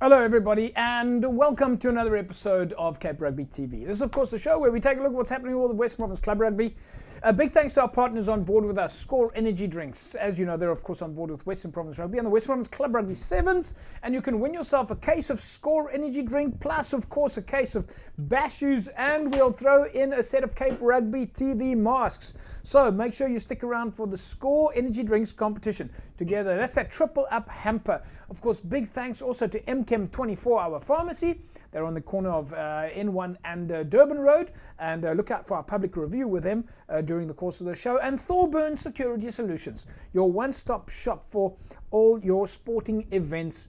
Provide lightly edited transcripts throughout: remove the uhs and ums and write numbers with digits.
Hello everybody and welcome to another episode of Cape Rugby TV. This is of course the show where we take a look at what's happening in all the Western Province Club Rugby. A big thanks to our partners on board with us, Score Energy Drinks. As you know, they're of course on board with Western Province Rugby and the Western Province Club Rugby 7s, and you can win yourself a case of Score Energy Drink plus of course a case of Bashoes, and we'll throw in a set of Cape Rugby TV masks. So make sure you stick around for the Score Energy Drinks competition together. That's that triple up hamper. Of course, big thanks also to MChem 24-hour pharmacy. They're on the corner of N1 and Durban Road, and look out for our public review with them during the course of the show. And Thorburn Security Solutions, your one-stop shop for all your sporting events,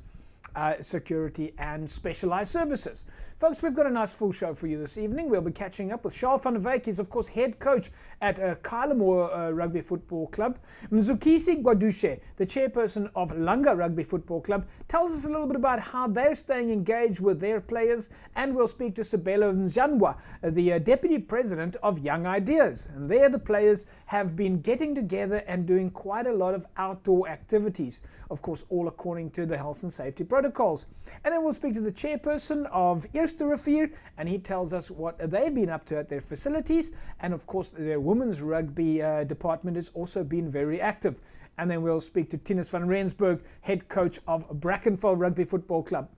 security and specialized services. Folks, we've got a nice full show for you this evening. We'll be catching up with Charles van der Wyk. He's of course head coach at Kylemore Rugby Football Club. Mzukisi Gwadushe, the chairperson of Langa Rugby Football Club, tells us a little bit about how they're staying engaged with their players, and we'll speak to Sabelo Nzanwa, the deputy president of Young Ideas. And there the players have been getting together and doing quite a lot of outdoor activities, of course all according to the health and safety protocols. And then we'll speak to the chairperson of Eerste Rivier, and he tells us what they've been up to at their facilities, and of course their women's rugby department has also been very active. And then we'll speak to Tinus van Rensburg, head coach of Brackenfell Rugby Football Club.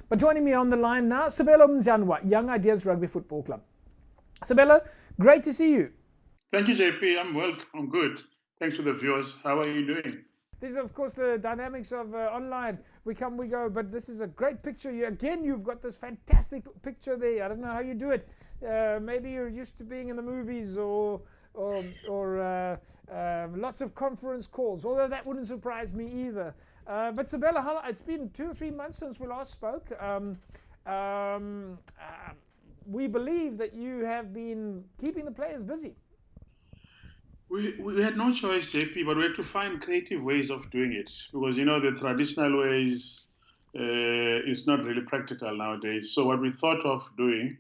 But joining me on the line now, Sabelo Nzanwa, Young Ideas Rugby Football Club. Sabelo, great to see you. Thank you, JP. I'm well. I'm good. Thanks for the viewers. How are you doing? This is, of course, the dynamics of online. We come, we go, but this is a great picture. You've got this fantastic picture there. I don't know how you do it. Maybe you're used to being in the movies or lots of conference calls, although that wouldn't surprise me either. But Sabelo, it's been 2 or 3 months since we last spoke. We believe that you have been keeping the players busy. We had no choice, JP, but we had to find creative ways of doing it, because the traditional ways is not really practical nowadays. So what we thought of doing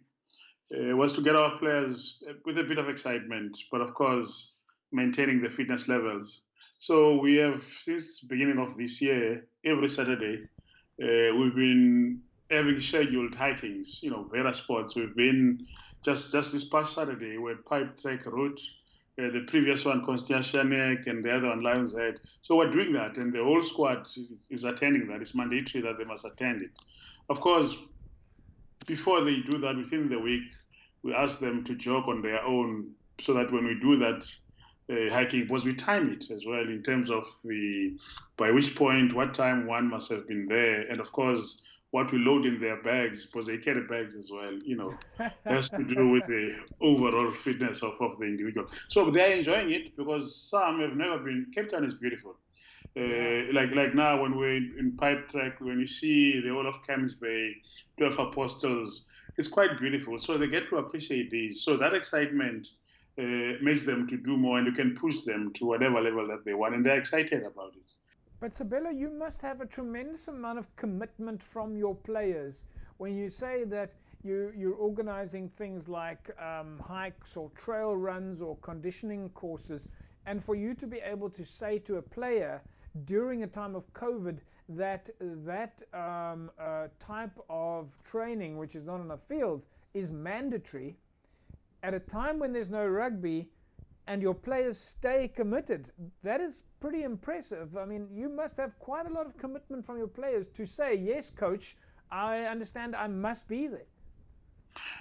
was to get our players with a bit of excitement, but of course maintaining the fitness levels. So we have, since the beginning of this year, every Saturday, we've been having scheduled hikings, various spots. We've been, just this past Saturday, we had Pipe Track Route, the previous one, Constantianek, and the other one, Lion's Head. So we're doing that, and the whole squad is attending that. It's mandatory that they must attend it. Of course, before they do that, within the week, we ask them to jog on their own, so that when we do that hiking, because we time it as well in terms of by which point, what time one must have been there, and of course, what we load in their bags, because they carry bags as well, has to do with the overall fitness of the individual. So they're enjoying it, because some have never been. Cape Town is beautiful. Like now, when we're in Pipe Track, when you see the whole of Camps Bay, 12 Apostles, it's quite beautiful. So they get to appreciate these. So that excitement makes them to do more, and you can push them to whatever level that they want, and they're excited about it. But Sabelo, you must have a tremendous amount of commitment from your players when you say that you're organizing things like hikes or trail runs or conditioning courses, and for you to be able to say to a player during a time of COVID that type of training, which is not on a field, is mandatory at a time when there's no rugby, and your players stay committed. That is pretty impressive. I mean, you must have quite a lot of commitment from your players to say, yes, coach, I understand, I must be there.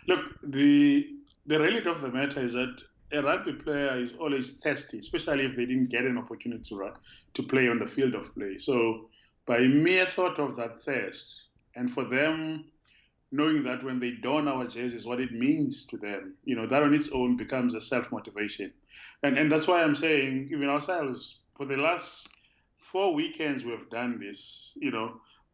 Look, the reality of the matter is that a rugby player is always thirsty, especially if they didn't get an opportunity to play on the field of play. So by mere thought of that thirst, and for them knowing that when they don our jerseys, what it means to them, that on its own becomes a self-motivation. And that's why I'm saying, even ourselves, for the last 4 weekends we've done this,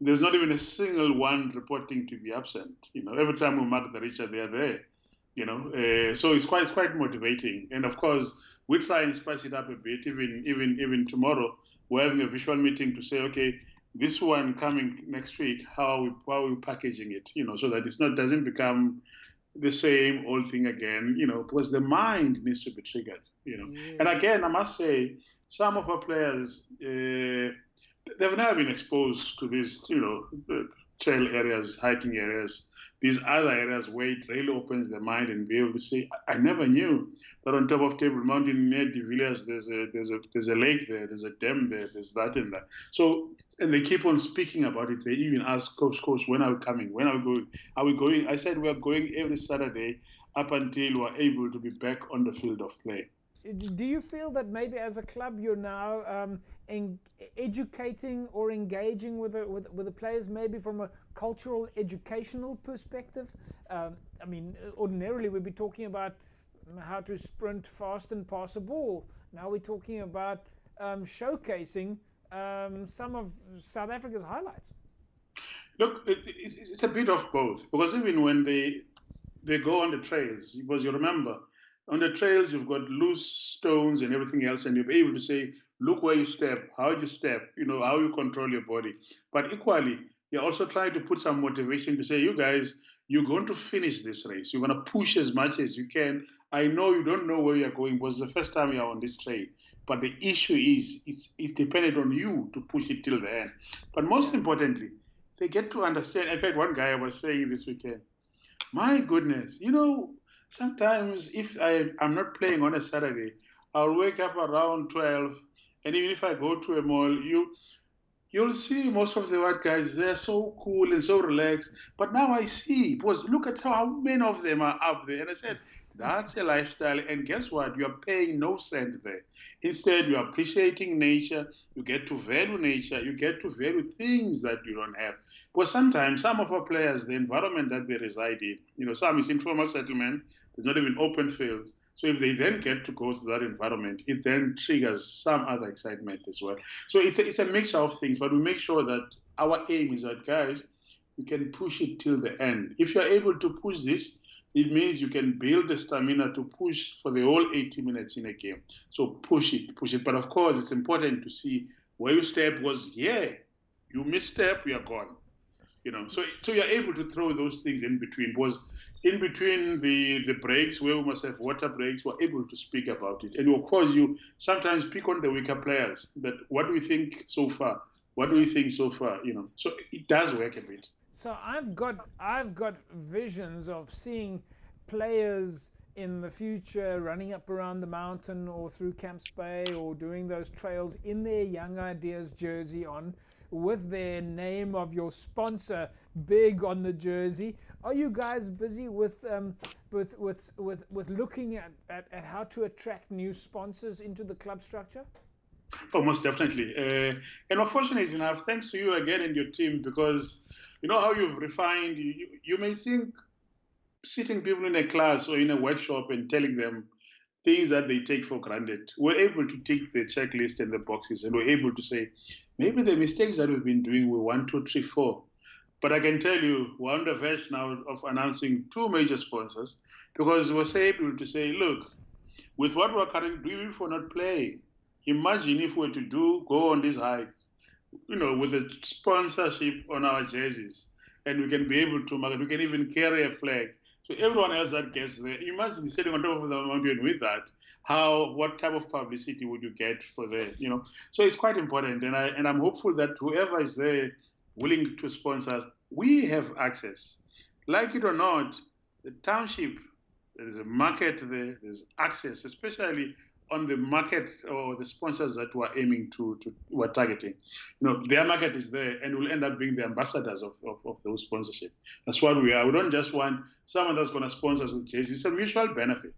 there's not even a single one reporting to be absent. Every time we mark the Richard, they are there. So it's quite motivating. And of course, we try and spice it up a bit. Even tomorrow, we're having a visual meeting to say, okay, this one coming next week, how are we packaging it, so that doesn't become the same old thing again, because the mind needs to be triggered, And again, I must say, some of our players, they've never been exposed to this, trail areas, hiking areas, these other areas where it really opens their mind and be able to say, I never knew that on top of Table Mountain near the village there's a lake there, there's a dam there, there's that and that. So and they keep on speaking about it. They even ask coach, when are we coming? When are we going? Are we going? I said we are going every Saturday up until we're able to be back on the field of play. Do you feel that maybe as a club you're now educating or engaging with the players maybe from a cultural, educational perspective? I mean, ordinarily we'd be talking about how to sprint fast and pass a ball. Now we're talking about showcasing some of South Africa's highlights. Look, it's a bit of both, because even when they go on the trails, because you remember, on the trails, you've got loose stones and everything else, and you'll be able to say, look where you step, how you step, how you control your body. But equally, you're also trying to put some motivation to say, you guys, you're going to finish this race. You're going to push as much as you can. I know you don't know where you're going, because it's the first time you're on this trail. But the issue is, it's dependent on you to push it till the end. But most importantly, they get to understand. In fact, one guy was saying this weekend, my goodness, sometimes if I'm not playing on a Saturday, I'll wake up around 12, and even if I go to a mall, you'll see most of the white guys, they're so cool and so relaxed. But now I see, because look at how many of them are up there. And I said, that's a lifestyle. And guess what? You're paying no cent there. Instead, you're appreciating nature. You get to value nature. You get to value things that you don't have. Because sometimes some of our players, the environment that they reside in, some is informal settlement. There's not even open fields. So if they then get to go to that environment, it then triggers some other excitement as well. So it's a mixture of things, but we make sure that our aim is that, guys, you can push it till the end. If you're able to push this, it means you can build the stamina to push for the whole 80 minutes in a game. So push it. But of course, it's important to see where you step was, you misstep, you're gone. So you're able to throw those things in between. Because in between the breaks, where we must have water breaks, we're able to speak about it. And of course, you sometimes pick on the weaker players. But what do we think so far? What do we think so far? So it does work a bit. So I've got visions of seeing players in the future running up around the mountain or through Camps Bay or doing those trails in their Young Ideas jersey on, with their name of your sponsor big on the jersey. Are you guys busy with looking at how to attract new sponsors into the club structure? Oh, most definitely. And unfortunately enough, thanks to you again and your team, because you know how you've refined. You may think sitting people in a class or in a workshop and telling them things that they take for granted. We're able to tick the checklist and the boxes, and we're able to say, maybe the mistakes that we've been doing were 1, 2, 3, 4. But I can tell you, we're on the verge now of announcing 2 major sponsors, because we're able to say, look, with what we're currently doing for not playing, imagine if we were to go on these hikes, with a sponsorship on our jerseys, and we can be able to market, we can even carry a flag. So everyone else that gets there, imagine sitting on top of the mountain with that. What type of publicity would you get for that? So it's quite important, and I'm hopeful that whoever is there willing to sponsor us, we have access. Like it or not, the township, there is a market there, there's access, especially on the market or the sponsors that we're aiming we're targeting. Their market is there, and we'll end up being the ambassadors of those sponsorship. That's what we are. We don't just want someone that's going to sponsor us with jerseys. It's a mutual benefit.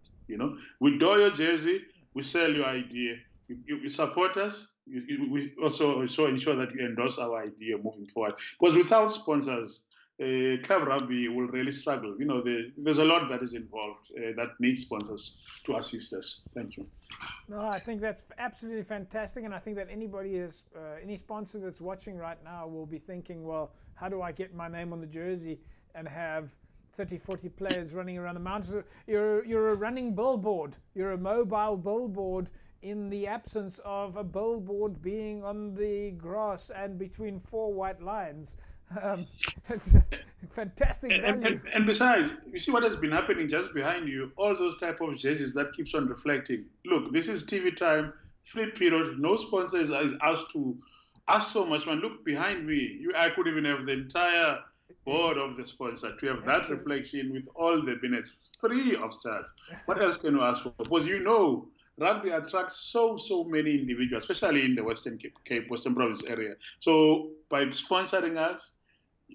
We do your jersey, we sell your idea. You support us. We also ensure that you endorse our idea moving forward. Because without sponsors, club rugby will really struggle. There's a lot that is involved that needs sponsors to assist us. Thank you. No, I think that's absolutely fantastic, and I think that any sponsor that's watching right now will be thinking, well, how do I get my name on the jersey and have 30, 40 players running around the mountains? You're a running billboard. You're a mobile billboard in the absence of a billboard being on the grass and between 4 white lines. It's fantastic value. And besides, you see what has been happening just behind you, all those type of jerseys that keeps on reflecting. Look, this is TV time, free period, no sponsors is asked to ask so much, man. Look behind me. I could even have the entire board of the sponsor to have that reflection with all the minutes free of charge. What else can you ask for? Because rugby attracts so many individuals, especially in the Western Cape, Western Province area. So by sponsoring us,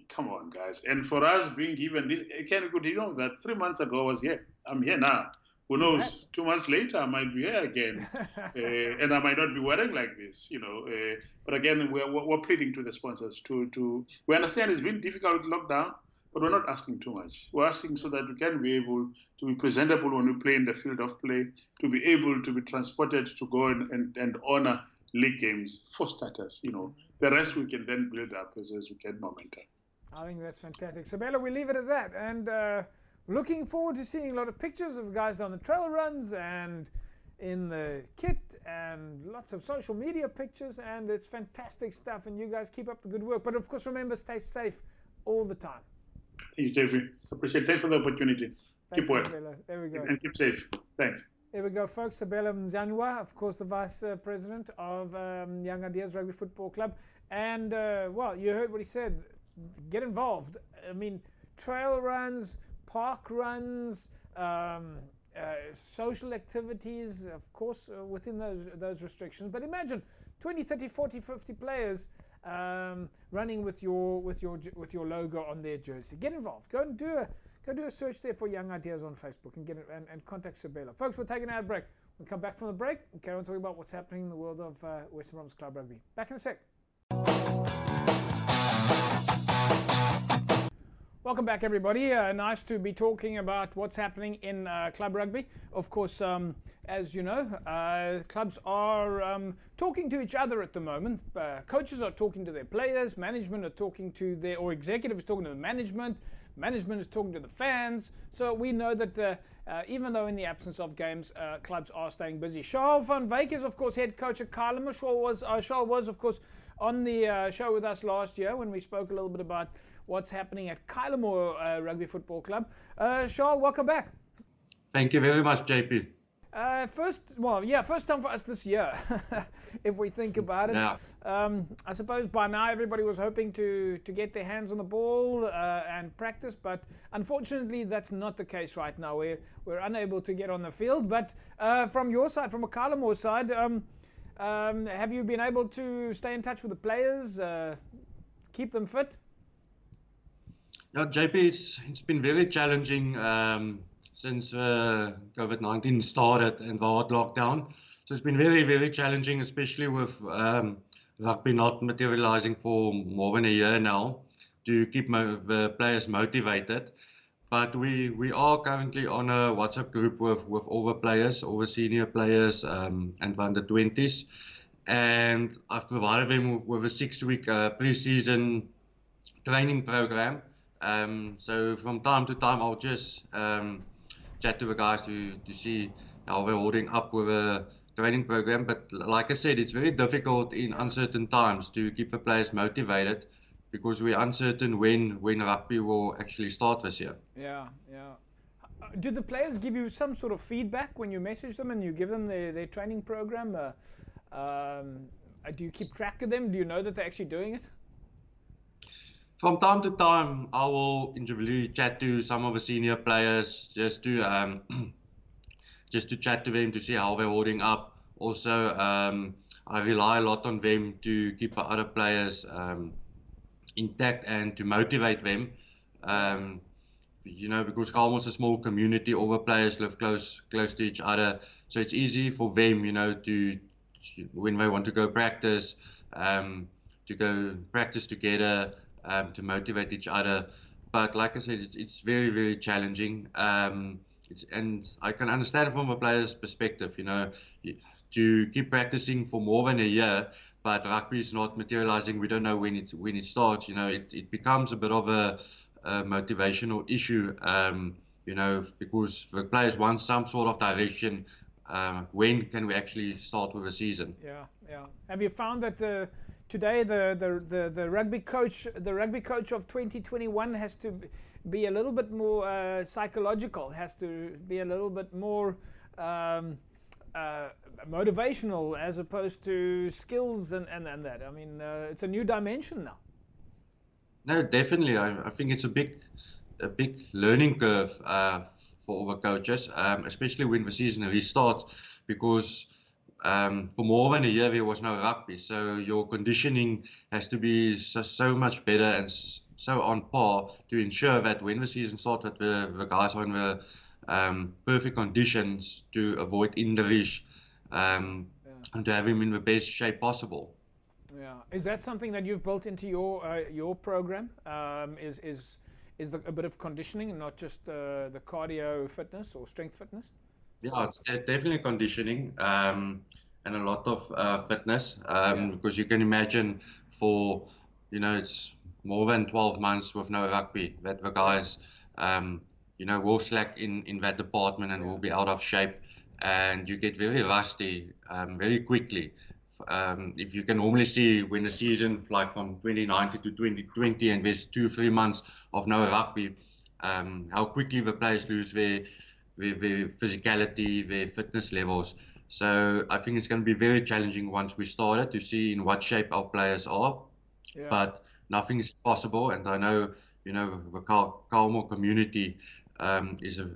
come on, guys. And for us being given this, that 3 months ago I was here. I'm here now. Who knows? 2 months later, I might be here again, and I might not be wearing like this, But again, we're pleading to the sponsors we understand it's been difficult with lockdown, but we're not asking too much. We're asking so that we can be able to be presentable when we play in the field of play, to be able to be transported to go and honor league games for starters. The rest we can then build up as we get momentum. I think that's fantastic. Sabelo, we leave it at that. And looking forward to seeing a lot of pictures of guys on the trail runs and in the kit and lots of social media pictures, and it's fantastic stuff, and you guys keep up the good work. But of course, remember, stay safe all the time. Thank you, JP. Appreciate it. Thanks for the opportunity. Keep working. There we go. And keep safe. Thanks. There we go, folks. Sabelo Mzanwa, of course, the Vice President of Young Ideas Rugby Football Club. And, well, you heard what he said. Get involved. I mean, trail runs, park runs, social activities, of course, within those restrictions. But imagine 20, 30, 40, 50 players running with your logo on their jersey. Get involved. Go do a search there for Young Ideas on Facebook and get it and contact Sabelo. Folks, we're taking our break. We'll come back from the break and carry on talking about what's happening in the world of Western Province Club Rugby. Back in a sec. Welcome back, everybody. Nice to be talking about what's happening in club rugby. Of course, as you know, clubs are talking to each other at the moment. Coaches are talking to their players, management are talking to or executives talking to the management is talking to the fans. So we know that even though in the absence of games, clubs are staying busy. Charles van Wyk is, of course, head coach at Kylemore. Charles was, of course, on the show with us last year when we spoke a little bit about what's happening at Kylemore Rugby Football Club. Charles, welcome back. Thank you very much, JP. First time for us this year, if we think about it. Yeah. I suppose by now everybody was hoping to get their hands on the ball and practice, but unfortunately that's not the case right now. We're unable to get on the field. But from your side, from a Kylemore side, have you been able to stay in touch with the players, keep them fit? Yeah, JP, it's been very challenging since COVID-19 started and the hard lockdown. So it's been very, very challenging, especially with rugby not materializing for more than a year now, to keep the players motivated. But we are currently on a WhatsApp group with all the players, all the senior players and under 20s. And I've provided them with a 6-week pre-season training program. So from time to time, I'll just chat to the guys to see how they're holding up with a training program. But like I said, it's very difficult in uncertain times to keep the players motivated because we're uncertain when rugby will actually start this year. Yeah. Do the players give you some sort of feedback when you message them and you give them their training program? Do you keep track of them? Do you know that they're actually doing it? From time to time, I will individually chat to some of the senior players just to chat to them to see how they're holding up. Also, I rely a lot on them to keep the other players intact and to motivate them. Because Kylemore's a small community, all the players live close to each other, so it's easy for them, to when they want to go practice, together. To motivate each other, but like I said, it's very, very challenging. And I can understand from a player's perspective, to keep practicing for more than a year, but rugby is not materializing. We don't know when it starts. It becomes a bit of a motivational issue. Because the players want some sort of direction. When can we actually start with a season? Yeah. Have you found that today the rugby coach of 2021 has to be a little bit more psychological, has to be a little bit more motivational as opposed to skills and that? I mean, it's a new dimension now. No, definitely. I think it's a big learning curve for all the coaches, especially when the season restarts, because for more than a year there was no rugby, so your conditioning has to be so much better and so on par to ensure that when the season starts, that the guys are in the perfect conditions to avoid injuries, and to have him in the best shape possible. Yeah, is that something that you've built into your program? Is a bit of conditioning and not just the cardio fitness or strength fitness? Yeah, it's definitely conditioning, and a lot of fitness, because you can imagine for, it's more than 12 months with no rugby, that the guys, will slack in that department and will be out of shape, and you get very rusty very quickly. If you can normally see when the season, like from 2019 to 2020, and there's 2-3 months of no rugby, how quickly the players lose their physicality, their fitness levels. So I think it's going to be very challenging once we started to see in what shape our players are. Yeah. But nothing is possible, and I know, the Kalmar community is a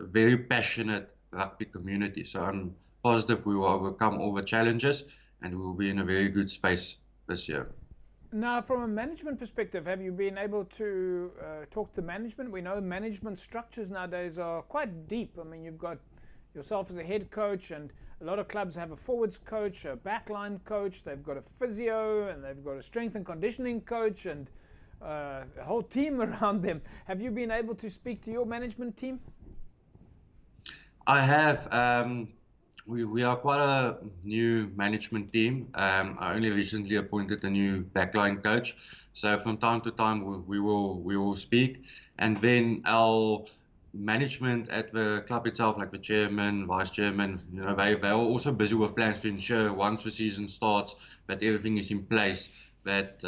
very passionate rugby community. So I'm positive we will overcome all the challenges, and we will be in a very good space this year. Now, from a management perspective, have you been able to talk to management? We know management structures nowadays are quite deep. I mean, you've got yourself as a head coach, and a lot of clubs have a forwards coach, a backline coach, they've got a physio, and they've got a strength and conditioning coach, and a whole team around them. Have you been able to speak to your management team? I have. We are quite a new management team. I only recently appointed a new backline coach, so from time to time we will speak, and then our management at the club itself, like the chairman, vice chairman, they are also busy with plans to ensure once the season starts that everything is in place, that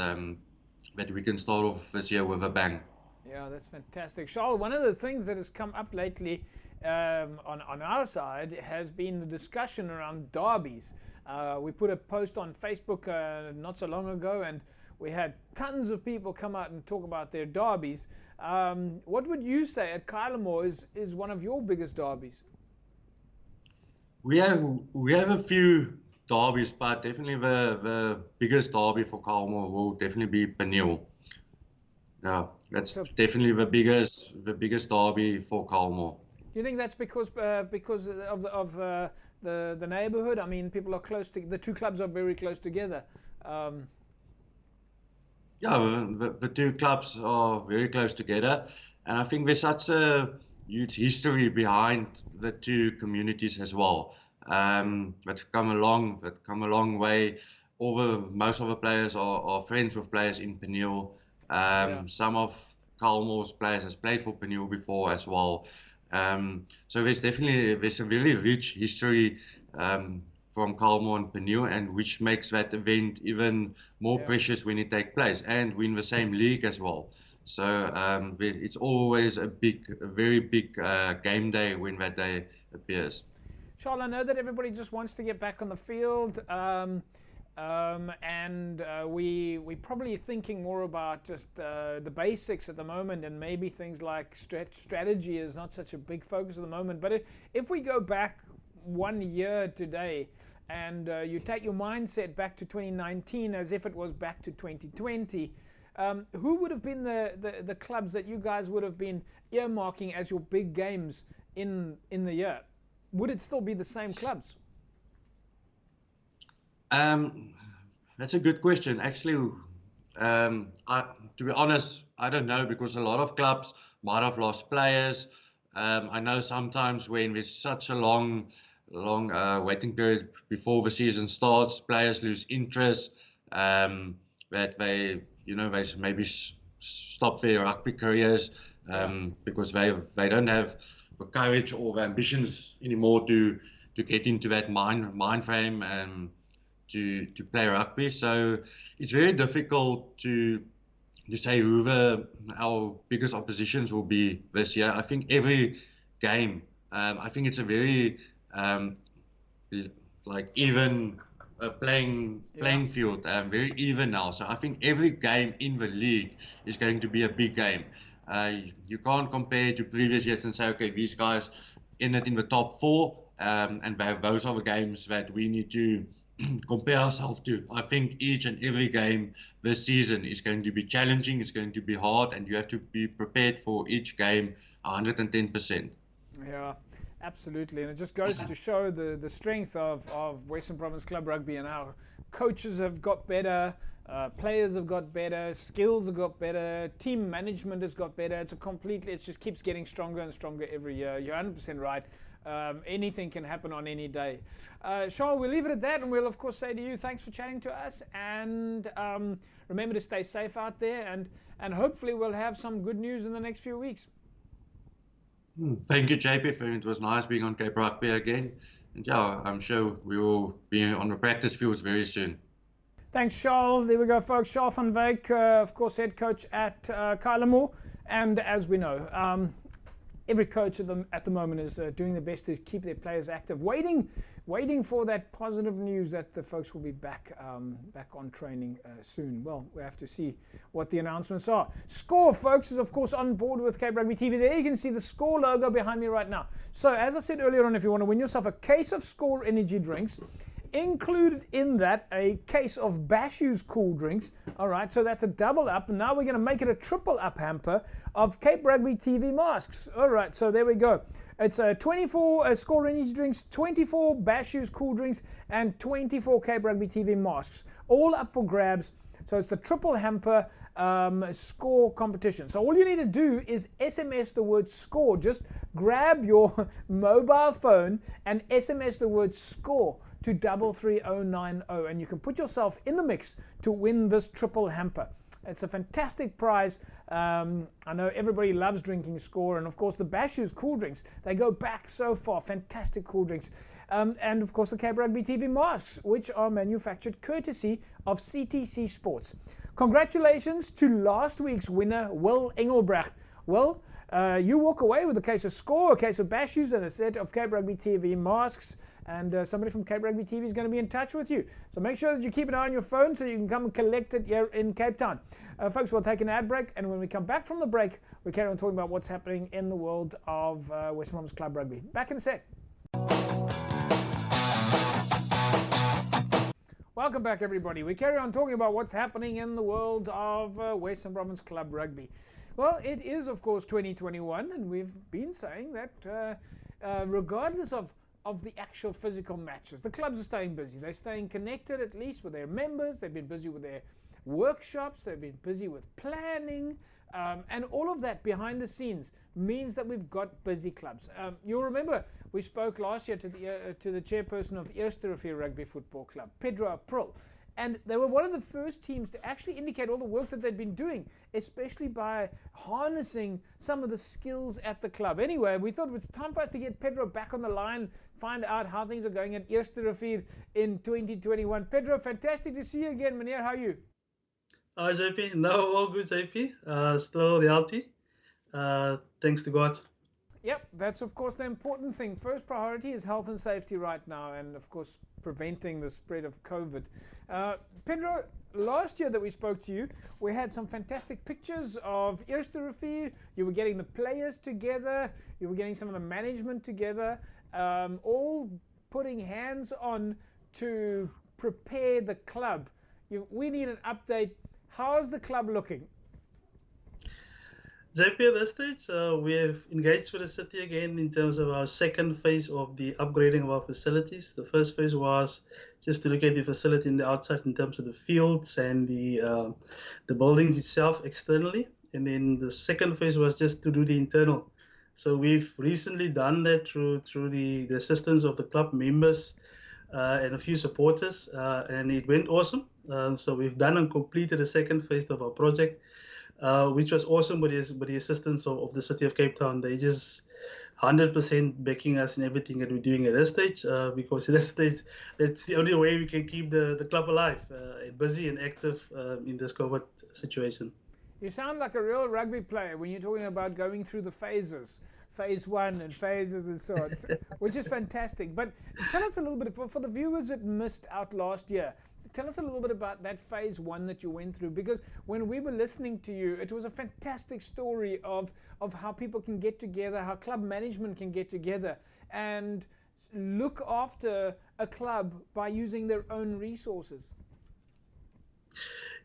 we can start off this year with a bang. Yeah, that's fantastic. Charles, one of the things that has come up lately on our side has been the discussion around derbies. We put a post on Facebook not so long ago, and we had tons of people come out and talk about their derbies. What would you say at Kylemore is one of your biggest derbies? We have a few derbies, but definitely the biggest derby for Kylemore will definitely be Peniel. Yeah, that's definitely the biggest derby for Kylemore. Do you think that's because of the neighborhood? I mean, people are close to, the two clubs are very close together. Yeah, the two clubs are very close together, and I think there's such a huge history behind the two communities as well. That's come a long way. Most of the players are friends with players in Peniel. Some of Kylemore's players has played for Peniel before as well. So there's a very rich history from Kylemore and Peniel, and which makes that event even more precious when it takes place, and we're in the same league as well. So it's always a very big game day when that day appears. Charles, I know that everybody just wants to get back on the field, and we're probably thinking more about just the basics at the moment, and maybe things like strategy is not such a big focus at the moment. But if we go back 1 year today, and you take your mindset back to 2019 as if it was back to 2020, who would have been the clubs that you guys would have been earmarking as your big games in the year? Would it still be the same clubs? That's a good question. Actually, to be honest, I don't know, because a lot of clubs might have lost players. I know sometimes when there's such a long waiting period before the season starts, players lose interest, that they maybe stop their rugby careers because they don't have the courage or the ambitions anymore to get into that mind frame and to play rugby. So it's very difficult to say who our biggest oppositions will be this year. I think every game, I think it's a very even playing field, very even now. So I think every game in the league is going to be a big game. You can't compare to previous years and say, okay, these guys in the top 4, and those are the games that we need to compare ourselves to. I think each and every game this season is going to be challenging, it's going to be hard, and you have to be prepared for each game 110%. Yeah, absolutely. And it just goes to show the strength of Western Province Club Rugby and how coaches have got better, players have got better, skills have got better, team management has got better. It just keeps getting stronger and stronger every year. You're 100% right. Anything can happen on any day. Charles, we'll leave it at that, and we'll of course say to you, thanks for chatting to us, and remember to stay safe out there, and hopefully we'll have some good news in the next few weeks. Thank you, JP. It was nice being on Cape Rugby again, and yeah, I'm sure we will be on the practice fields very soon. Thanks, Charles. There we go, folks. Charles van Wyk, of course, head coach at Kylemore, and as we know, every coach at the moment is doing their best to keep their players active, waiting for that positive news that the folks will be back on training soon. Well, we have to see what the announcements are. Score, folks, is of course on board with Cape Rugby TV. There you can see the Score logo behind me right now. So as I said earlier on, if you want to win yourself a case of Score energy drinks, included in that a case of Bashu's cool drinks. All right, so that's a double up, and now we're going to make it a triple up hamper of Cape Rugby TV masks. All right, so there we go. It's 24 Score energy drinks, 24 Bashu's cool drinks, and 24 Cape Rugby TV masks, all up for grabs. So it's the triple hamper Score competition. So all you need to do is SMS the word Score. Just grab your mobile phone and SMS the word Score to 33090, and you can put yourself in the mix to win this triple hamper. It's a fantastic prize. I know everybody loves drinking Score, and of course the Bashu's cool drinks, they go back so far. Fantastic cool drinks. And of course the Cape Rugby TV masks, which are manufactured courtesy of CTC Sports. Congratulations to last week's winner, Will Engelbrecht. Will, you walk away with a case of Score, a case of Bashu's, and a set of Cape Rugby TV masks. And somebody from Cape Rugby TV is going to be in touch with you. So make sure that you keep an eye on your phone so you can come and collect it here in Cape Town. Folks, we'll take an ad break, and when we come back from the break, we carry on talking about what's happening in the world of Western Province Club Rugby. Back in a sec. Welcome back, everybody. We carry on talking about what's happening in the world of Western Province Club Rugby. Well, it is, of course, 2021, and we've been saying that regardless of the actual physical matches, the clubs are staying busy. They're staying connected, at least with their members. They've been busy with their workshops. They've been busy with planning, and all of that behind the scenes means that we've got busy clubs. You'll remember we spoke last year to the chairperson of Eerste Rivier Rugby Football Club, Pedro April, and they were one of the first teams to actually indicate all the work that they'd been doing, especially by harnessing some of the skills at the club. Anyway, we thought it was time for us to get Pedro back on the line, find out how things are going at Eerste Rivier in 2021. Pedro, fantastic to see you again, meneer. How are you? Hi, JP. No, all good, JP. Still healthy. Thanks to God. Yep, that's of course the important thing. First priority is health and safety right now, and of course preventing the spread of COVID. Pedro, last year that we spoke to you, we had some fantastic pictures of Eerste Rivier. You were getting the players together, you were getting some of the management together, all putting hands on to prepare the club. We need an update. How's the club looking? JP, at this stage, we have engaged with the city again in terms of our second phase of the upgrading of our facilities. The first phase was just to look at the facility in the outside in terms of the fields and the building itself externally. And then the second phase was just to do the internal. So we've recently done that through the assistance of the club members and a few supporters, and it went awesome. So we've done and completed the second phase of our project. Which was awesome with the assistance of the city of Cape Town. They just 100% backing us in everything that we're doing at this stage, because at this stage, that's the only way we can keep the club alive, busy and active in this COVID situation. You sound like a real rugby player when you're talking about going through the phases. phase 1 and phases and so on, which is fantastic. But tell us a little bit, for the viewers that missed out last year, tell us a little bit about that phase 1 that you went through, because when we were listening to you, it was a fantastic story of how people can get together, how club management can get together and look after a club by using their own resources.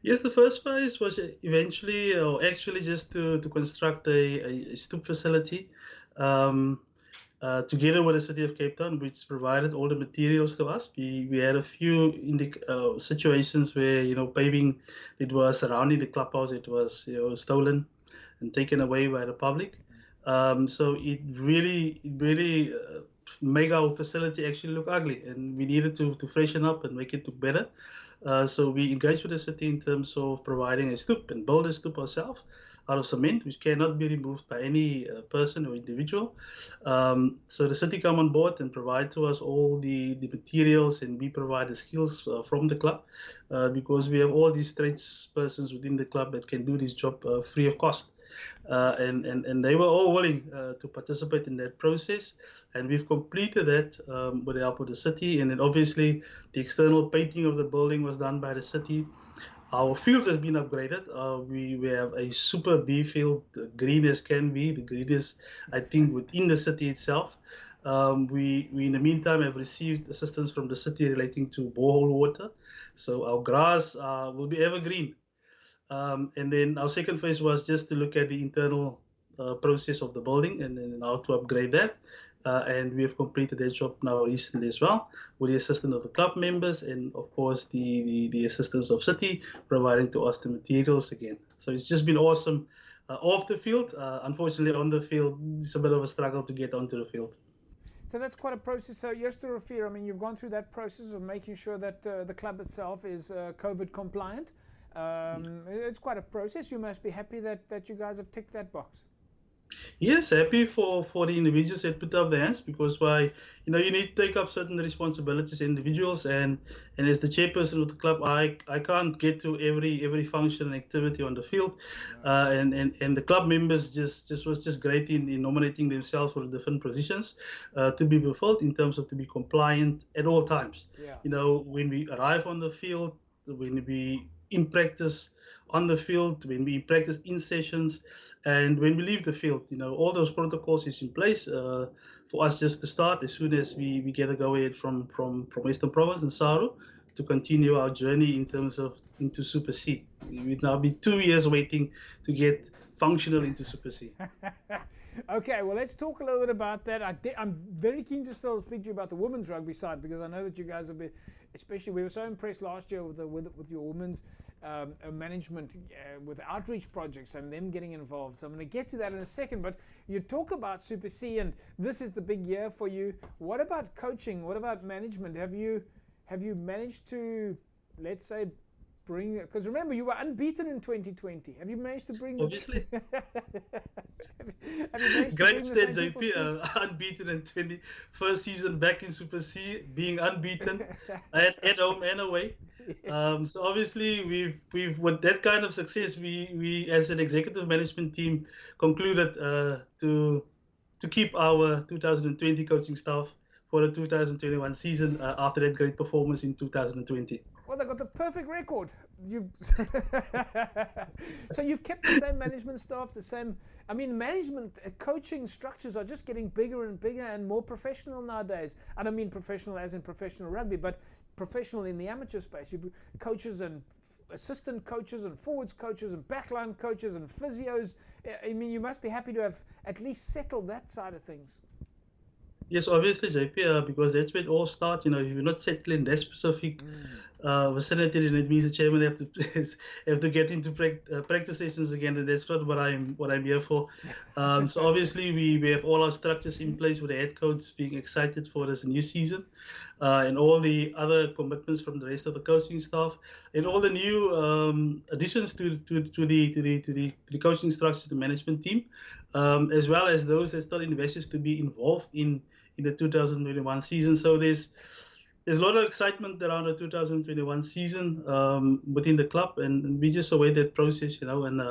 Yes, the first phase was eventually, or actually, just to construct a stoop facility together with the City of Cape Town, which provided all the materials to us. We had a few situations where, paving that was surrounding the clubhouse, it was stolen and taken away by the public. So it really make our facility actually look ugly, and we needed to freshen up and make it look better. So we engaged with the city in terms of providing a stoop and build a stoop ourselves out of cement, which cannot be removed by any person or individual. So the city come on board and provide to us all the materials, and we provide the skills from the club, because we have all these tradespersons within the club that can do this job free of cost. And they were all willing to participate in that process, and we've completed that with the help of the city. And then obviously the external painting of the building was done by the city. Our fields have been upgraded. We have a super B field, green as can be, the greenest I think within the city itself. We in the meantime have received assistance from the city relating to borehole water, so our grass will be evergreen. And then our second phase was just to look at the internal process of the building and then how to upgrade that. And we have completed that job now recently as well, with the assistance of the club members and of course the assistance of city providing to us the materials again. So it's just been awesome off the field. Unfortunately on the field, it's a bit of a struggle to get onto the field. So that's quite a process. So just to refer, I mean, you've gone through that process of making sure that the club itself is COVID compliant. It's quite a process. You must be happy that you guys have ticked that box. Yes, happy for the individuals that put up their hands, because you need to take up certain responsibilities, individuals, and as the chairperson of the club, I can't get to every function and activity on the field, and the club members was just great in nominating themselves for the different positions to be fulfilled in terms of to be compliant at all times. Yeah. When we arrive on the field, when we in practice on the field, when we practice in sessions, and when we leave the field, all those protocols is in place for us just to start as soon as we get a go ahead from Western Province and SARU to continue our journey in terms of into Super C. We've now been 2 years waiting to get functional into Super C. Okay, well, let's talk a little bit about that. I'm very keen to still speak to you about the women's rugby side, because I know that you guys have been, especially, we were so impressed last year with your women's management with outreach projects and them getting involved. So I'm going to get to that in a second, but you talk about Super C, and this is the big year for you. What about coaching? What about management? Have you managed to, let's say, bring, because remember you were unbeaten in 2020. Have you managed to bring? Obviously. have you managed Great state, JP. Unbeaten in 20 first season back in Super C, being unbeaten at home and away. So obviously we've with that kind of success, we as an executive management team concluded to keep our 2020 coaching staff for the 2021 season after that great performance in 2020. Well, they got the perfect record. So you've kept the same management staff, the same. I mean, management, coaching structures are just getting bigger and bigger and more professional nowadays. I don't mean professional as in professional rugby, but professional in the amateur space. You've coaches and assistant coaches and forwards coaches and backline coaches and physios. I mean, you must be happy to have at least settled that side of things. Yes, obviously, JP, because that's where it all starts. If you're not settling that specific vicinity, then it means the chairman have to get into practice sessions again, and that's not what I'm here for. So obviously, we have all our structures in place with the head coach being excited for this new season, and all the other commitments from the rest of the coaching staff, and all the new additions to the coaching structure, the management team, as well as those that still investors to be involved in the 2021 season. So there's there's a lot of excitement around the 2021 season within the club, and we just await that process, and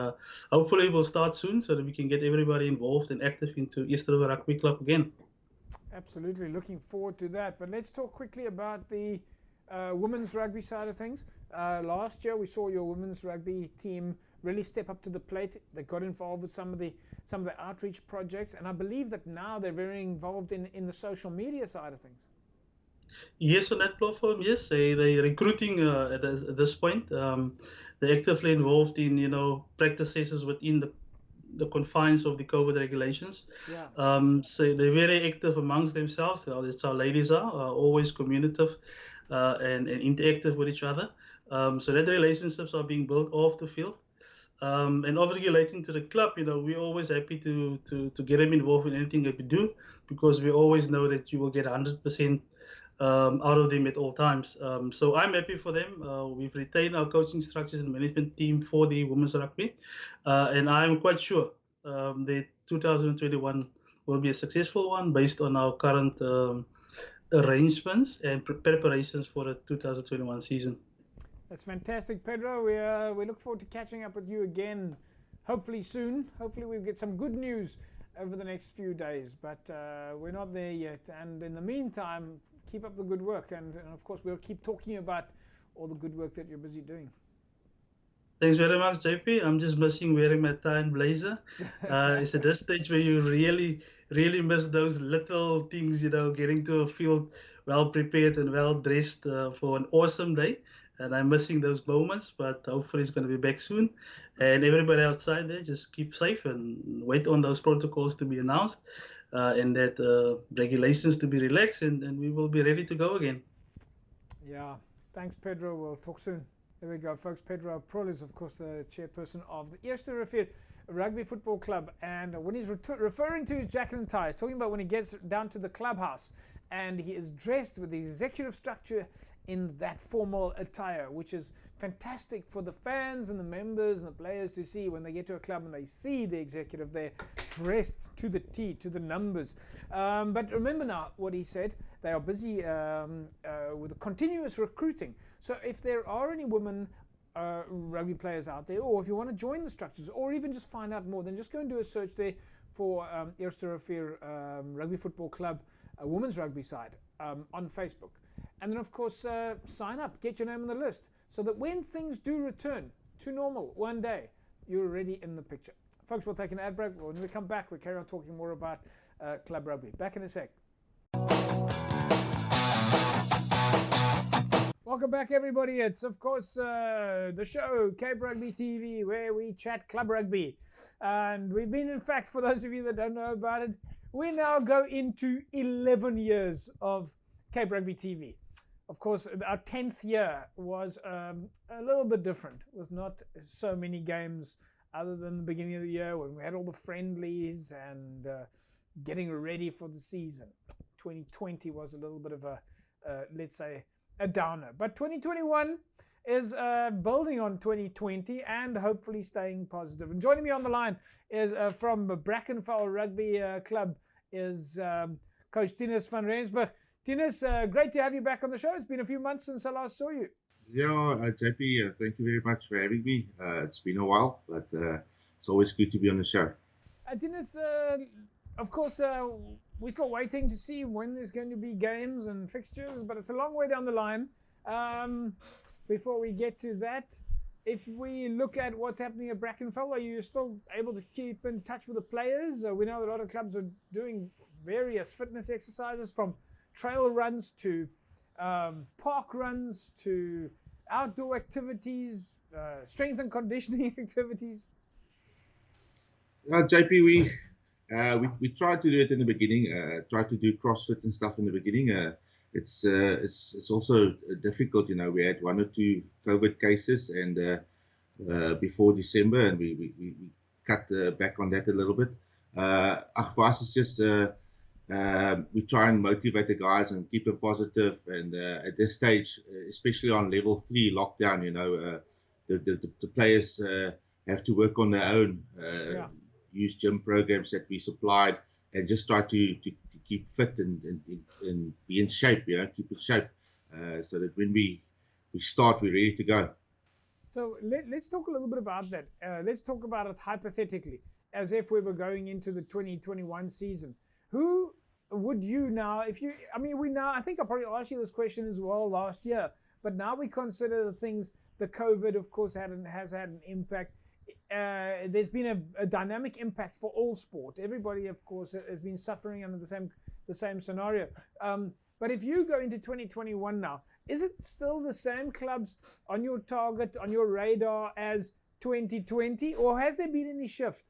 hopefully we'll start soon so that we can get everybody involved and active into S11 Rugby Club again. Absolutely, looking forward to that. But let's talk quickly about the women's rugby side of things. Last year we saw your women's rugby team really step up to the plate. They got involved with some of the outreach projects, and I believe that now they're very involved in the social media side of things. Yes, on that platform, yes, they're recruiting at this point. They're actively involved in practice sessions within the confines of the COVID regulations. Yeah. So they're very active amongst themselves. That's how ladies are always communicative and interactive with each other. So that relationships are being built off the field. And obviously relating to the club, we're always happy to get them involved in anything that we do, because we always know that you will get 100% out of them at all times. So I'm happy for them. We've retained our coaching structures and management team for the women's rugby, and I'm quite sure that 2021 will be a successful one based on our current arrangements and preparations for the 2021 season. That's fantastic, Pedro. We look forward to catching up with you again, hopefully soon. Hopefully we'll get some good news over the next few days, but we're not there yet. And in the meantime, keep up the good work, and of course we'll keep talking about all the good work that you're busy doing. Thanks very much, JP. I'm just missing wearing my tie and blazer. It's at this stage where you really miss those little things, getting to a field well prepared and well dressed for an awesome day. And I'm missing those moments, but hopefully it's going to be back soon. And everybody outside there, just keep safe and wait on those protocols to be announced and that regulations to be relaxed, and we will be ready to go again. Yeah, thanks, Pedro. We'll talk soon. There we go, folks. Pedro Prol is, of course, the chairperson of the Episode5 Rugby Football Club. And when he's referring to his jacket and tie, he's talking about when he gets down to the clubhouse and he is dressed with the executive structure in that formal attire, which is fantastic for the fans and the members and the players to see when they get to a club and they see the executive there dressed to the T, to the numbers. But remember now what he said, they are busy with continuous recruiting. So if there are any women rugby players out there, or if you want to join the structures, or even just find out more, then just go and do a search there for Episode5 Rugby Football Club women's rugby side on Facebook. And then, of course, sign up, get your name on the list, so that when things do return to normal one day, you're already in the picture. Folks, we'll take an ad break. When we come back, we'll carry on talking more about club rugby. Back in a sec. Welcome back, everybody. It's, of course, the show, Cape Rugby TV, where we chat club rugby. And we've been, in fact, for those of you that don't know about it, we now go into 11 years of Cape Rugby TV. Of course, our 10th year was a little bit different, with not so many games other than the beginning of the year when we had all the friendlies and getting ready for the season. 2020 was a little bit of a, let's say, a downer. But 2021 is building on 2020 and hopefully staying positive. And joining me on the line is from Brackenfell Rugby Club is Coach Tinus van Rensburg. Tinus, great to have you back on the show. It's been a few months since I last saw you. Yeah, JP, thank you very much for having me. It's been a while, but it's always good to be on the show. Tinus, of course, we're still waiting to see when there's going to be games and fixtures, but it's a long way down the line. Before we get to that, if we look at what's happening at Brackenfell, are you still able to keep in touch with the players? We know a lot of clubs are doing various fitness exercises, from trail runs to park runs to outdoor activities, strength and conditioning activities. JP, we tried to do it in the beginning. Tried to do CrossFit and stuff in the beginning. It's also difficult, we had 1 or 2 COVID cases, and before December, and we cut back on that a little bit. For us, it's just we try and motivate the guys and keep them positive. And at this stage, especially on level 3 lockdown, the players have to work on their own, use gym programs that we supplied, and just try to keep fit and be in shape, keep in shape. so that when we start, we're ready to go. So let's talk a little bit about that. Let's talk about it hypothetically, as if we were going into the 2021 season. Who would you now, I think I probably asked you this question as well last year, but now we consider the things, the COVID, of course, has had an impact. There's been a dynamic impact for all sport. Everybody, of course, has been suffering under the same scenario. But if you go into 2021 now, is it still the same clubs on your target, on your radar as 2020, or has there been any shift?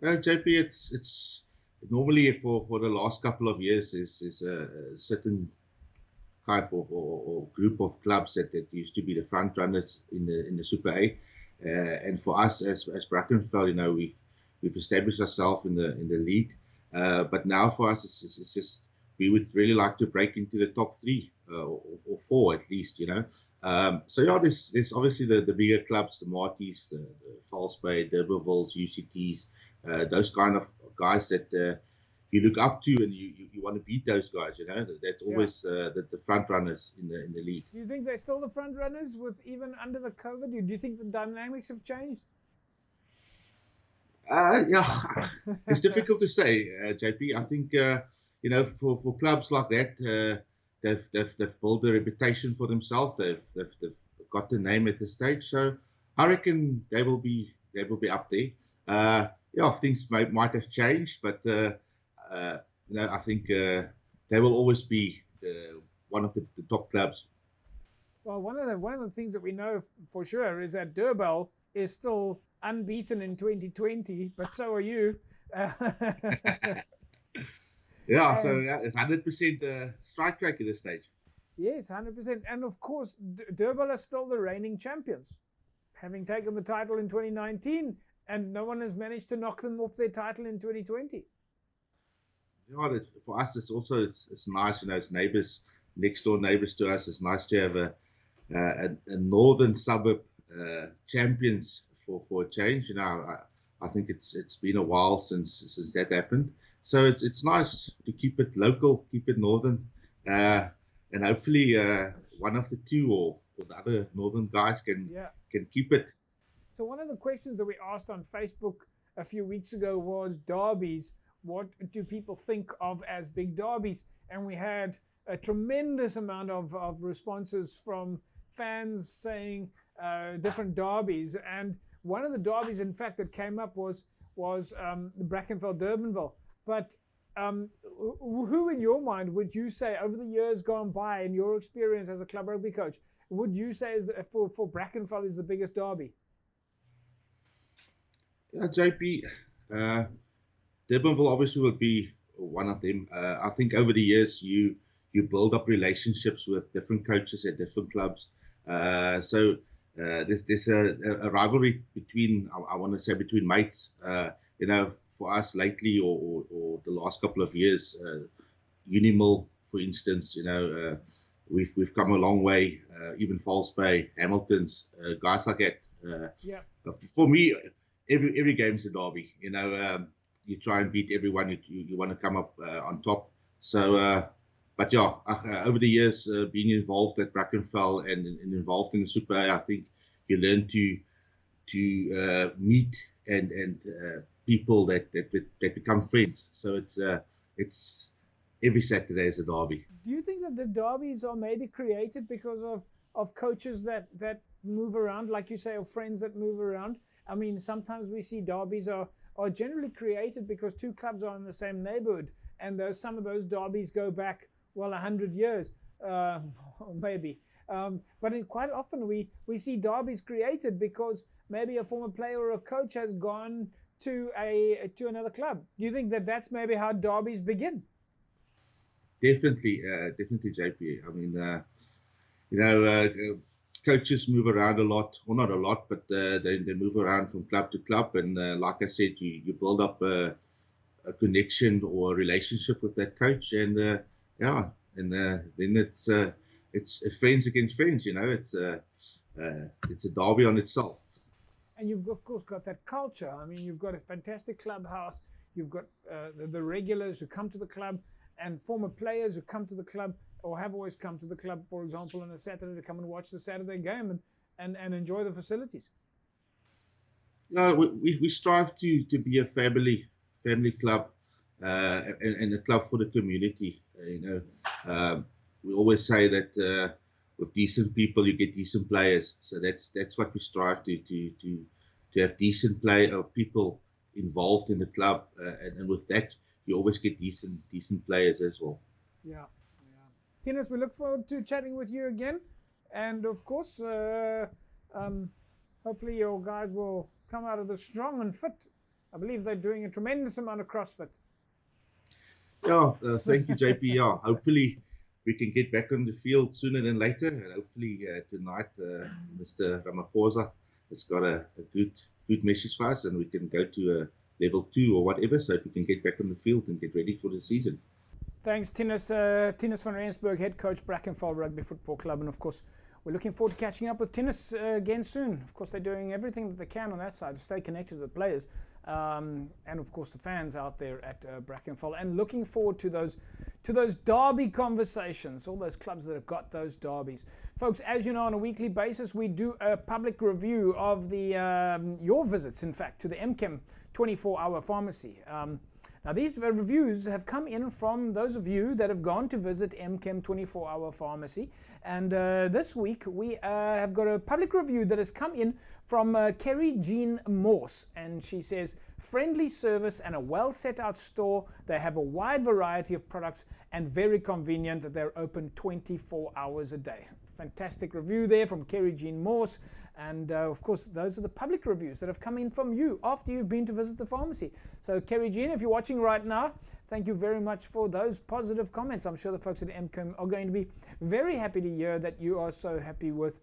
JP, it's normally for the last couple of years is a certain type of or group of clubs that used to be the front runners in the Super A, and for us as Brackenfell, we've established ourselves in the league, but now for us it's just we would really like to break into the top 3 or 4 at least, So yeah, there's obviously the bigger clubs, the Marties, the False Bay, Durbanvilles, UCTs, those kind of guys that you look up to and you want to beat those guys. That's always the front runners in the league. Do you think they're still the front runners with even under the COVID? Do you think the dynamics have changed? Yeah, it's difficult to say, JP. I think for clubs like that, they've built a reputation for themselves. They've got the name at the stage. So I reckon they will be up there. Things might have changed, but I think they will always be one of the top clubs. Well, one of the things that we know for sure is that Durban is still unbeaten in 2020, but so are you. Yeah, so it's 100% strike rate at this stage. Yes, 100%. And of course, Durban are still the reigning champions, having taken the title in 2019, and no one has managed to knock them off their title in 2020. Yeah, for us, it's nice, it's neighbours, next door neighbours to us. It's nice to have a northern suburb champions for a change. I think it's been a while since that happened. So it's nice to keep it local, keep it northern, and hopefully one of the 2 or the other northern guys can keep it. So one of the questions that we asked on Facebook a few weeks ago was derbies. What do people think of as big derbies? And we had a tremendous amount of responses from fans saying different derbies. And one of the derbies, in fact, that came up was the Brackenfell Durbanville. But who in your mind would you say, over the years gone by, in your experience as a club rugby coach, would you say for Brackenfell is the biggest derby? Yeah, JP, Durbanville obviously will be one of them. I think over the years you build up relationships with different coaches at different clubs. So there's a rivalry between, I want to say, between mates. For us lately or the last couple of years, Unimil, for instance, we've come a long way. Even False Bay, Hamilton's, guys like that. For me, every game's a derby. You try and beat everyone. You want to come up on top. So, but yeah, over the years, being involved at Brackenfell and involved in the Super A, I think you learn to meet and people that become friends. So it's every Saturday is a derby. Do you think that the derbies are maybe created because of coaches that move around, like you say, or friends that move around? I mean, sometimes we see derbies are generally created because 2 clubs are in the same neighborhood, and some of those derbies go back 100 years, maybe. But quite often we see derbies created because maybe a former player or a coach has gone to another club. Do you think that that's maybe how derbies begin? Definitely, JP. I mean, coaches move around a lot, or not a lot, but they move around from club to club, and like I said, you build up a connection or a relationship with that coach, and then it's friends against friends. It's a derby on itself. And you've of course got that culture. I mean, you've got a fantastic clubhouse. You've got the regulars who come to the club and former players who come to the club. or have always come to the club, for example, on a Saturday to come and watch the Saturday game and enjoy the facilities? No, we strive to be a family club, and a club for the community. We always say that with decent people you get decent players. So that's what we strive to have decent people involved in the club, and with that you always get decent players as well. Yeah. Tinus, we look forward to chatting with you again, and of course, hopefully your guys will come out of this strong and fit. I believe they're doing a tremendous amount of CrossFit. Yeah, thank you, JP. Yeah, hopefully we can get back on the field sooner than later, and hopefully tonight Mr. Ramaphosa has got a good message for us, and we can go to a level 2 or whatever, so we can get back on the field and get ready for the season. Thanks, Tinus. Tinus van Rensburg, head coach, Brackenfell Rugby Football Club, and of course we're looking forward to catching up with Tinus again soon. Of course, they're doing everything that they can on that side to stay connected to the players, and of course the fans out there at Brackenfell, and looking forward to those derby conversations, all those clubs that have got those derbies. Folks, as you know, on a weekly basis we do a public review of the your visits, in fact, to the MChem 24-hour pharmacy. Now, these reviews have come in from those of you that have gone to visit MChem 24-hour pharmacy. And this week, we have got a public review that has come in from Kerry Jean Morse. And she says, friendly service and a well set out store. They have a wide variety of products and very convenient that they're open 24 hours a day. Fantastic review there from Kerry Jean Morse. And of course, those are the public reviews that have come in from you after you've been to visit the pharmacy. So Kerry Jean, if you're watching right now, thank you very much for those positive comments. I'm sure the folks at MChem are going to be very happy to hear that you are so happy with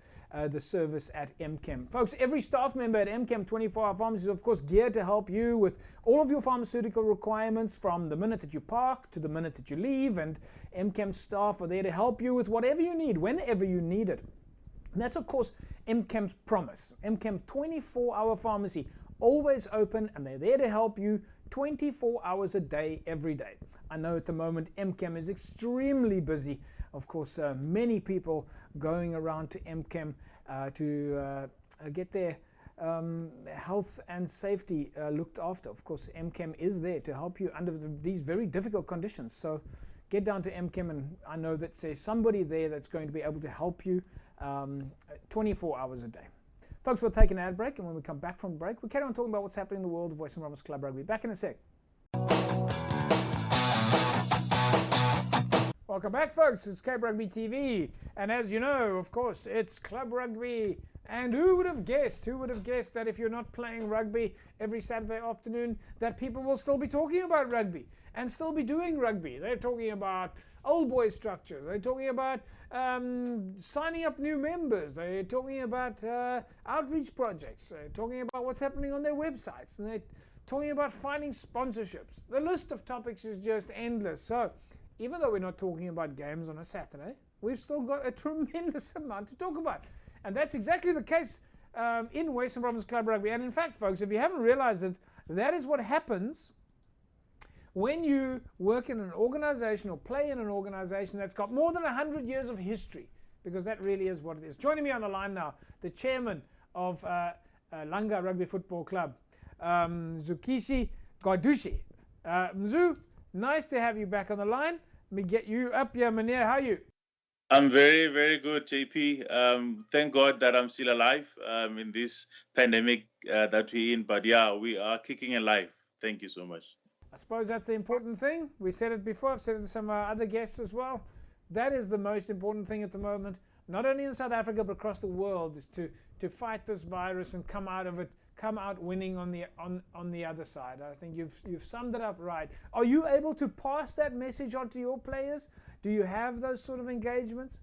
the service at MChem. Folks, every staff member at MChem 24-hour pharmacy is of course geared to help you with all of your pharmaceutical requirements from the minute that you park to the minute that you leave, and MChem staff are there to help you with whatever you need, whenever you need it. And that's, of course, MChem's promise. MChem 24-hour pharmacy, always open, and they're there to help you 24 hours a day, every day. I know at the moment MChem is extremely busy. Of course, many people going around to MChem to get their health and safety looked after. Of course, MChem is there to help you under these very difficult conditions. So get down to MChem, and I know that there's somebody there that's going to be able to help you 24 hours a day. Folks, we'll take an ad break, and when we come back from break, we'll carry on talking about what's happening in the world of Western Province Club Rugby. Back in a sec. Welcome back, folks. It's Cape Rugby TV, and as you know, of course, it's Club Rugby. And who would have guessed that if you're not playing rugby every Saturday afternoon, that people will still be talking about rugby and still be doing rugby. They're talking about old boy structures. They're talking about signing up new members. They're talking about outreach projects. They're talking about what's happening on their websites. And they're talking about finding sponsorships. The list of topics is just endless. So even though we're not talking about games on a Saturday, we've still got a tremendous amount to talk about. And that's exactly the case in Western Province Club Rugby. And in fact, folks, if you haven't realized it, that is what happens when you work in an organization or play in an organization that's got more than 100 years of history, because that really is what it is. Joining me on the line now, the chairman of Langa Rugby Football Club, Mzukisi Gadushi. Mzu, nice to have you back on the line. Let me get you up here, Meneer. How are you? I'm very, very good, JP. Thank God that I'm still alive in this pandemic that we're in. But yeah, we are kicking alive. Thank you so much. I suppose that's the important thing. We said it before. I've said it to some other guests as well. That is the most important thing at the moment, not only in South Africa but across the world, is to fight this virus and come out of it, come out winning on the other side. I think you've summed it up right. Are you able to pass that message on to your players? Do you have those sort of engagements?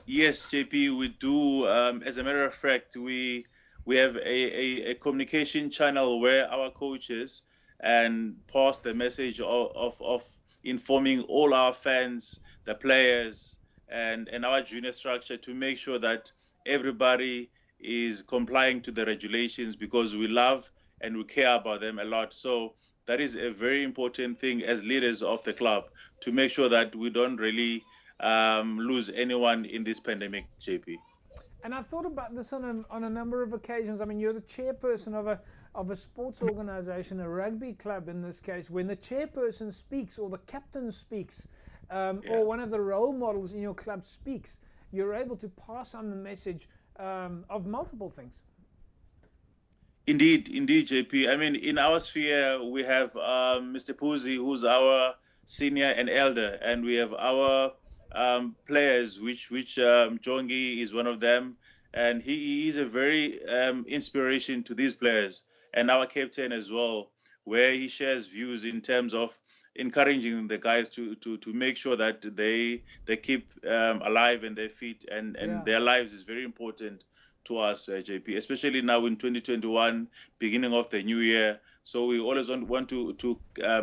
Yes, JP, we do. As a matter of fact, we have a communication channel where our coaches and pass the message of informing all our fans, the players, and our junior structure to make sure that everybody is complying to the regulations, because we love and we care about them a lot. So that is a very important thing as leaders of the club to make sure that we don't really lose anyone in this pandemic, JP. And I've thought about this on a number of occasions. I mean, you're the chairperson of a sports organization, a rugby club in this case. When the chairperson speaks or the captain speaks or one of the role models in your club speaks, you're able to pass on the message of multiple things. Indeed, JP. I mean, in our sphere, we have Mr. Puzi, who's our senior and elder, and we have our players, which Jongi is one of them, and he is a very inspiration to these players, and our captain as well, where he shares views in terms of encouraging the guys to make sure that they keep alive and their feet, and their lives is very important to us, JP, especially now in 2021, beginning of the new year. So we always want to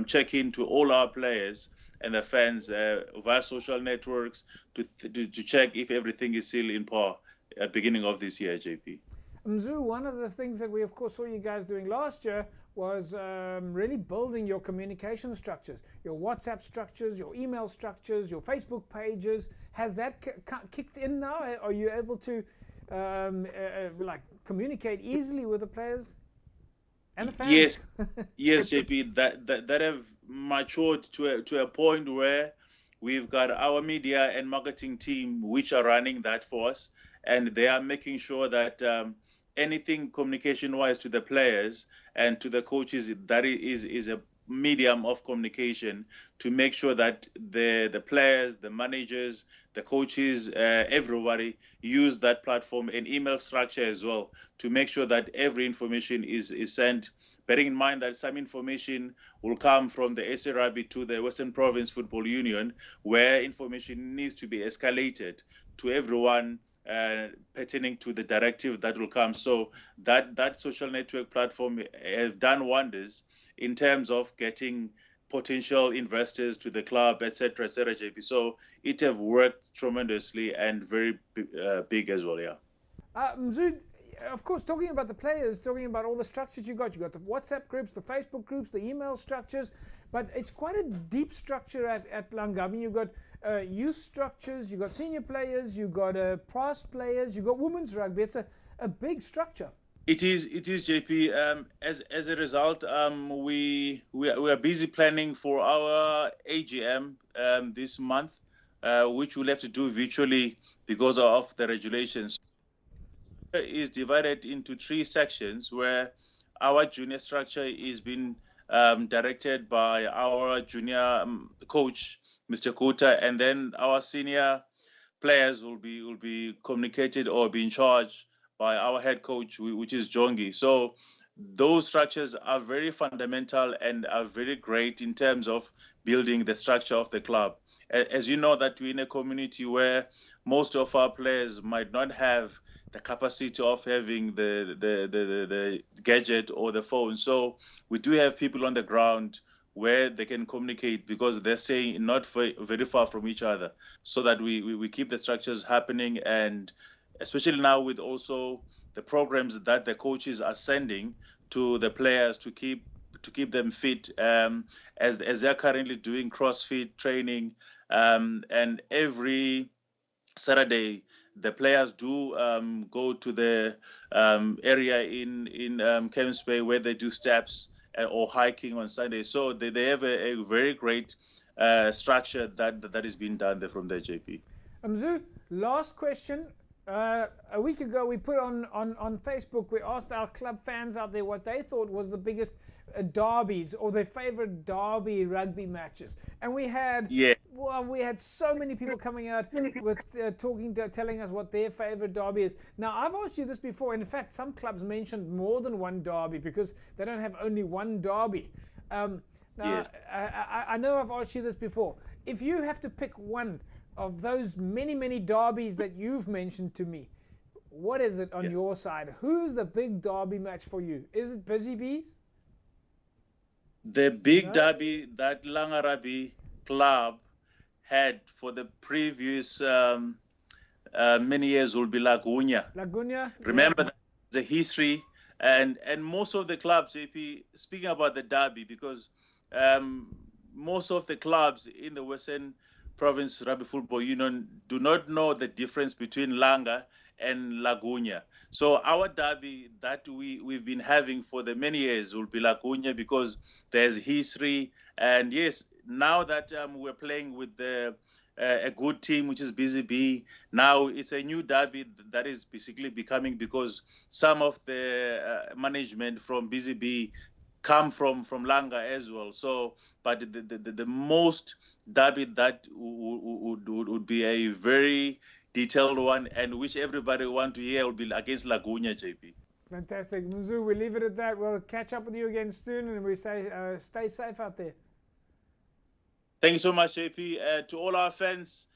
check in to all our players and the fans via social networks to check if everything is still in par at beginning of this year, JP. Mzu, one of the things that we of course saw you guys doing last year was really building your communication structures, your WhatsApp structures, your email structures, your Facebook pages. Has that kicked in now? Are you able to like communicate easily with the players and the fans? Yes, JP. That have matured to a point where we've got our media and marketing team which are running that for us, and they are making sure that anything communication-wise to the players and to the coaches, that is a medium of communication to make sure that the players, the managers, the coaches, everybody use that platform and email structure as well to make sure that every information is sent, bearing in mind that some information will come from the SA Rugby to the Western Province Football Union, where information needs to be escalated to everyone pertaining to the directive that will come. So that social network platform has done wonders in terms of getting potential investors to the club, etc., JP. So it have worked tremendously and very big as well, yeah. Mzu, of course, talking about the players, talking about all the structures you got the WhatsApp groups, the Facebook groups, the email structures, but it's quite a deep structure at Langabi. You've got youth structures, you've got senior players, you've got past players, you've got women's rugby. It's a big structure. It is, JP. As a result, we are busy planning for our AGM this month, which we'll have to do virtually because of the regulations. It is divided into 3 sections, where our junior structure is being directed by our junior coach, Mr. Kuta, and then our senior players will be communicated or be in charge by our head coach, which is Jongi. So those structures are very fundamental and are very great in terms of building the structure of the club. As you know, that we're in a community where most of our players might not have the capacity of having the gadget or the phone. So we do have people on the ground where they can communicate because they're staying not very far from each other, so that we keep the structures happening. And especially now with also the programs that the coaches are sending to the players to keep them fit, as they're currently doing CrossFit training, and every Saturday the players do go to the area in Camps Bay where they do steps or hiking on Sunday. So they have a very great structure that is being done there from there, JP. Mzu, last question. A week ago, we put on Facebook, we asked our club fans out there what they thought was the biggest derbies or their favorite derby rugby matches. And we had we had so many people coming out with telling us what their favorite derby is. Now, I've asked you this before, and in fact, some clubs mentioned more than one derby because they don't have only one derby. I know I've asked you this before. If you have to pick one of those many derbies that you've mentioned to me, what is it on your side? Who's the big derby match for you? Is it Busy Bees? The big derby that Langarabi club had for the previous many years will be Lagunya. Lagunya? Remember the history and most of the clubs, JP, speaking about the derby, because most of the clubs in the Western Province Rugby Football Union do not know the difference between Langa and Lagunya. So our derby that we've been having for the many years will be Lagunya, because there's history. And yes, now that we're playing with a good team, which is BZB, now it's a new derby that is basically becoming, because some of the management from BZB come from Langa as well. So, but the most derby that would be a very detailed one, and which everybody want to hear, will be against Lagunya, JP. Fantastic. Mzu, we leave it at that. We'll catch up with you again soon, and we say stay safe out there. Thank you so much, JP. To all our fans,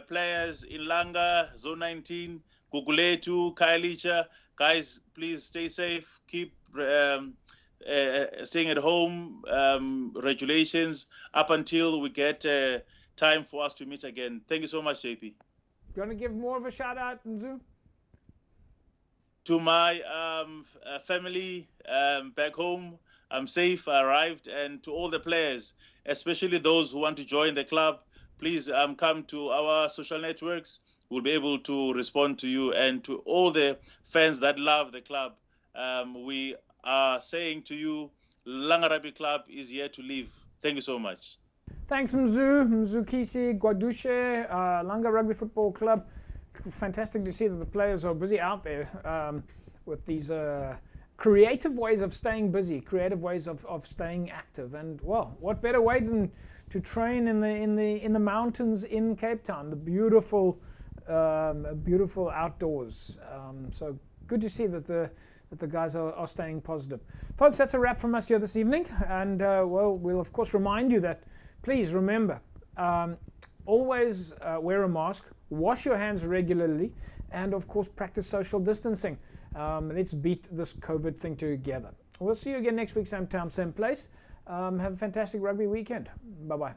players in Langa, Zone 19, Guguletu, Kailicha, guys, please stay safe. Keep staying at home, regulations, up until we get time for us to meet again. Thank you so much, JP. You want to give more of a shout out, Mzu? To my family back home, I'm safe, I arrived, and to all the players, especially those who want to join the club, please come to our social networks. We'll be able to respond to you, and to all the fans that love the club. We are saying to you, Langa Rugby Club is here to live. Thank you so much. Thanks, Mzu. Mzukisi Gwadushe, Langa Rugby Football Club. Fantastic to see that the players are busy out there with these creative ways of staying busy, creative ways of staying active. And well, what better way than to train in the mountains in Cape Town, the beautiful outdoors. So good to see that the guys are staying positive. Folks, that's a wrap from us here this evening. And well, we'll of course remind you that please remember, always wear a mask, wash your hands regularly, and of course practice social distancing. Let's beat this COVID thing together. We'll see you again next week, same time, same place. Have a fantastic rugby weekend. Bye-bye.